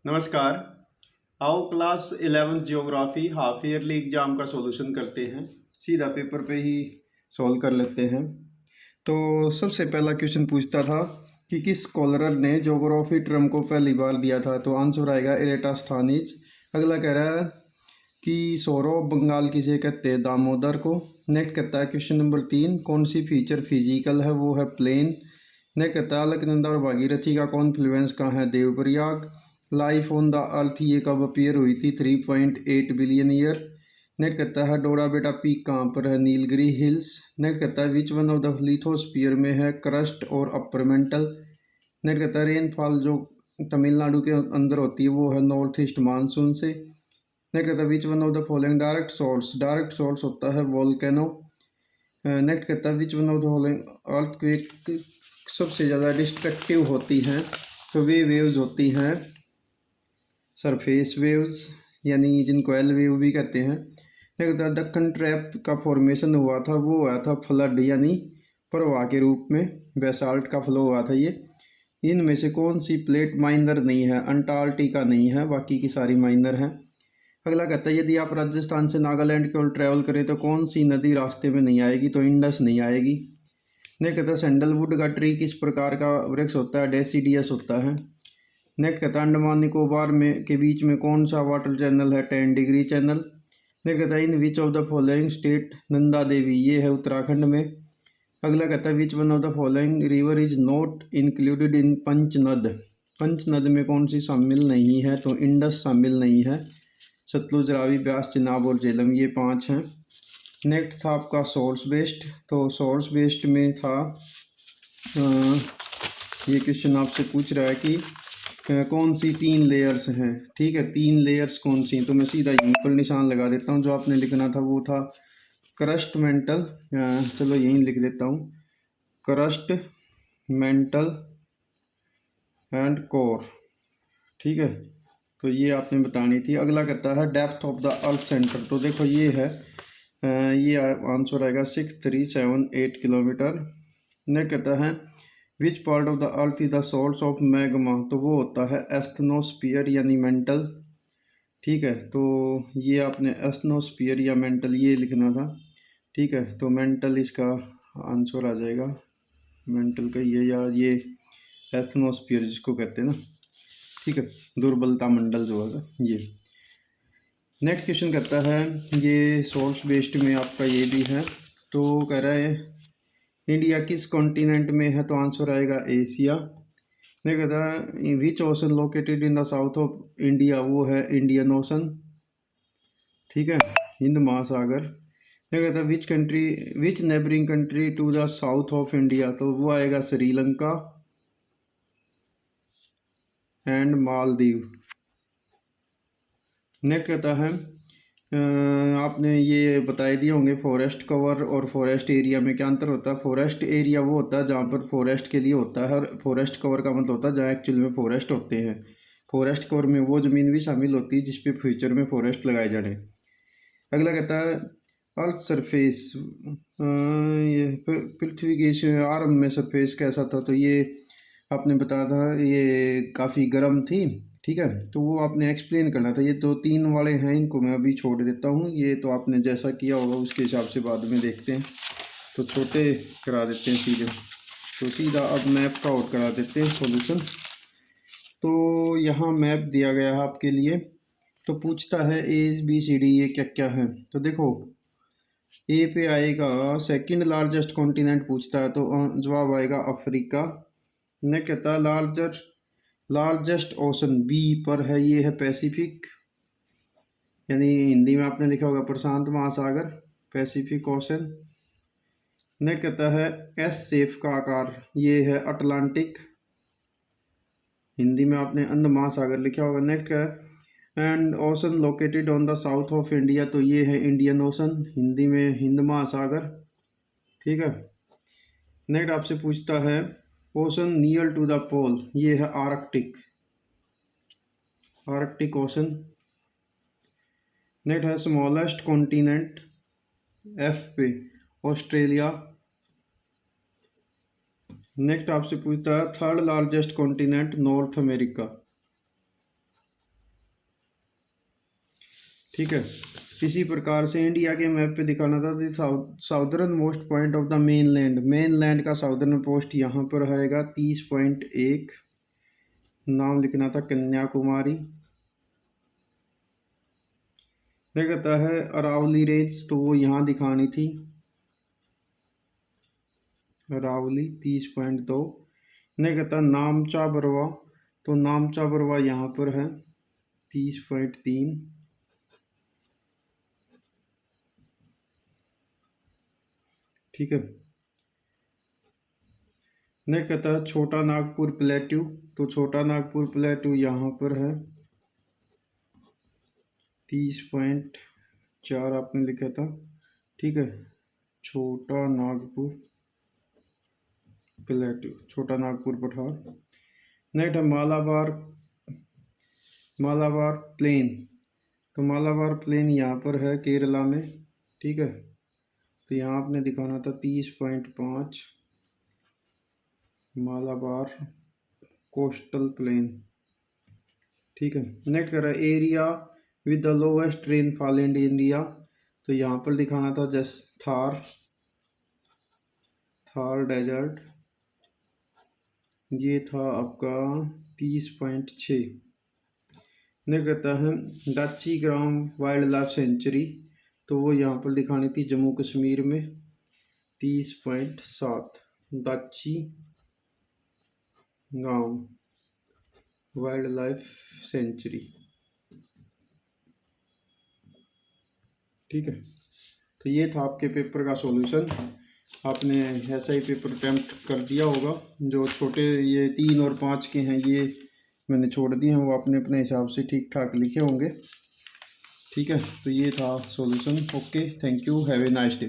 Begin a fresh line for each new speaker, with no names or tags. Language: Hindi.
नमस्कार। आओ class 11th geography half yearly exam का सॉल्यूशन करते हैं। सीधा पेपर पे ही सॉल्व कर लेते हैं। तो सबसे पहला क्वेश्चन पूछता था कि किस स्कॉलर ने ज्योग्राफी टर्म को पहली बार दिया था, तो आंसर आएगा एरेटास्थानीज। अगला कह रहा है कि सौरव बंगाल किसे कहते हैं, दामोदर को। नेक्स्ट कहता है क्वेश्चन नंबर 3, कौन सी फीचर फिजिकल है, वो है प्लेन। नेक्स्ट कहता है अलकनंदा और भागीरथी का कॉन्फ्लुएंस कहाँ है, Devprayag. Life on the earth ये कब अपीयर हुई थी, 3.8 बिलियन ईयर। नेक्स्ट कहता है डोडा बेटा पीक कहाँ पर है, नीलगिरी हिल्स। नेक्स्ट कहता है which one of the lithosphere में है, क्रस्ट और अपर मेंटल। नेक्स्ट कहता है रेनफॉल जो तमिलनाडु के अंदर होती है वो है नॉर्थ ईस्ट मानसून से। नेक्स्ट कहता है which one of the following direct source होता है वोल्केनो। नेक्स्ट कहता है which one of the following earthquake सबसे ज़्यादा डिस्ट्रक्टिव होती हैं, तो वे वेव्स होती हैं सरफेस वेव्स, यानी जिनको एल वेव भी कहते हैं। नेक्स्ट कहता है दक्कन ट्रैप का फॉर्मेशन हुआ था, वो हुआ था फ्लड यानी प्रवाह के रूप में, बेसाल्ट का फ्लो हुआ था ये। इनमें से कौन सी प्लेट माइनर नहीं है, अंटार्कटिका नहीं है, बाकी की सारी माइनर हैं। अगला कहता है यदि आप राजस्थान से नागालैंड की ओर ट्रैवल करें तो कौन सी नदी रास्ते में नहीं आएगी, तो इंडस नहीं आएगी। नेक्स्ट कहता है सैंडलवुड का ट्री किस प्रकार का वृक्ष होता है, डेसीडियस होता है। नेक्स्ट कहता है अंडमान निकोबार में के बीच में कौन सा वाटर चैनल है, 10 डिग्री चैनल। नेक्स्ट कहता है in which of the following state Nanda Devi, ये है उत्तराखंड में। अगला कहता है which one of the following river is not included in Panchnad, Panchnad में कौन सी शामिल नहीं है, तो इंडस शामिल नहीं है। सतलुज, रावी, ब्यास, चिनाब और झेलम ये 5 हैं। नेक्स्ट था आपका सोर्स बेस्ड, तो सोर्स बेस्ड में था ये क्वेश्चन आपसे पूछ रहा है कि कौन सी 3 लेयर्स हैं। ठीक है, 3 लेयर्स कौन सी हैं, तो मैं सीधा यहीं पर निशान लगा देता हूँ। जो आपने लिखना था वो था क्रस्ट मेंटल, चलो यहीं लिख देता हूँ, क्रस्ट मेंटल एंड कोर। ठीक है, तो ये आपने बतानी थी। अगला कहता है depth of the earth centre, तो देखो ये है ये आंसर आएगा 6378 किलोमीटर। नेक्स्ट कहता है which part of the earth is the source of magma, तो वो होता है एस्थनोस्फीयर यानी मेंटल। ठीक है, तो ये आपने एस्थनोस्फीयर या मेंटल ये लिखना था। ठीक है, तो मेंटल इसका आंसर आ जाएगा, मेंटल का ये, या ये एस्थनोस्फीयर जिसको कहते हैं ना। ठीक है, दुर्बलता मंडल जो है ये। नेक्स्ट क्वेश्चन कहता है ये सोर्स बेस्ड में आपका ये भी है, तो कह रहा है इंडिया किस कॉन्टिनेंट में है, तो आंसर आएगा एशिया। नहीं कहता है which ocean located in the south of India, वो है इंडियन ओशन। ठीक है, हिंद महासागर। नहीं कहता which neighbouring country to the south of India, तो वो आएगा श्रीलंका एंड मालदीव। नेक्स्ट कहता है आपने ये बताए दिए होंगे फॉरेस्ट कवर और फॉरेस्ट एरिया में क्या अंतर होता है। फॉरेस्ट एरिया वो होता है जहाँ पर फॉरेस्ट के लिए होता है, और फॉरेस्ट कवर का मतलब होता है जहाँ एक्चुअल में फॉरेस्ट होते हैं। फॉरेस्ट कवर में वो ज़मीन भी शामिल होती है जिस पे फ्यूचर में फॉरेस्ट लगाए जाने। अगला कहता है अर्थ सरफेस, ये पृथ्वी के इस आरंभ में सरफेस कैसा था, तो ये आपने बताया था ये काफ़ी गर्म थी। ठीक है, तो वो आपने एक्सप्लेन करना था। ये तो 3 वाले हैं, इनको मैं अभी छोड़ देता हूँ, ये तो आपने जैसा किया होगा उसके हिसाब से बाद में देखते हैं। तो छोटे करा देते हैं सीधे, तो सीधा अब मैप का आउट करा देते हैं सॉल्यूशन। तो यहाँ मैप दिया गया है आपके लिए, तो पूछता है ABCD ये क्या क्या है, तो देखो ए पे आएगा सेकंड लार्जेस्ट कॉन्टिनेंट पूछता है, तो जवाब आएगा अफ्रीका। ने कहता है लार्जेस्ट ओशन बी पर है, ये है पैसिफिक, यानी हिंदी में आपने लिखा होगा प्रशांत महासागर, पैसिफिक ओशन। नेक्स्ट कहता है एस शेप का आकार, ये है अटलांटिक, हिंदी में आपने अंध महासागर लिखा होगा। नेक्स्ट है and ocean located on the south of India, तो ये है इंडियन ओशन, हिंदी में हिंद महासागर। ठीक है, नेक्स्ट आपसे पूछता है ओशन नियर टू द पोल, ये है आर्कटिक ओशन। नेक्स्ट है स्मॉलेस्ट कॉन्टिनेंट एफ पे ऑस्ट्रेलिया। नेक्स्ट आपसे पूछता है third largest continent north America. ठीक है। इसी प्रकार से इंडिया के मैप पे दिखाना था southern most point of the main land का साउदर्न पोस्ट यहाँ पर आएगा 30.1। नाम लिखना था कन्याकुमारी। क्या कहता है अरावली रेंज, तो वो यहाँ दिखानी थी अरावली 30.2। नहीं कहता नामचा बरवा, तो नामचा बरवा यहाँ पर है 30.3। ठीक है। नहीं कहता है छोटा नागपुर प्लेट्यू, तो छोटा नागपुर प्लेट्यू यहाँ पर है 30.4 आपने लिखा था। ठीक है, छोटा नागपुर प्लेट्यू, छोटा नागपुर पठार। नेक्स्ट है मालाबार प्लेन, तो मालाबार प्लेन यहाँ पर है केरला में। ठीक है, तो यहाँ आपने दिखाना था 30.5 मालाबार कोस्टल प्लेन। ठीक है। नेक्स्ट कर area with the lowest rainfall in India, तो यहाँ पर दिखाना था जस्ट थार डेजर्ट, ये था आपका 30.6। नेक्स्ट कहता है दाची ग्राम वाइल्ड लाइफ सेंचुरी, तो वो यहाँ पर दिखानी थी जम्मू कश्मीर में 30.7 दाची गांव वाइल्ड लाइफ सेंचुरी। ठीक है, तो ये था आपके पेपर का सॉल्यूशन। आपने ऐसा ही पेपर अटैम्प्ट कर दिया होगा। जो छोटे ये 3 और 5 के हैं ये मैंने छोड़ दिए हैं, वो आपने अपने हिसाब से ठीक ठाक लिखे होंगे। ठीक है, तो ये था solution. Okay, thank you, have a nice day.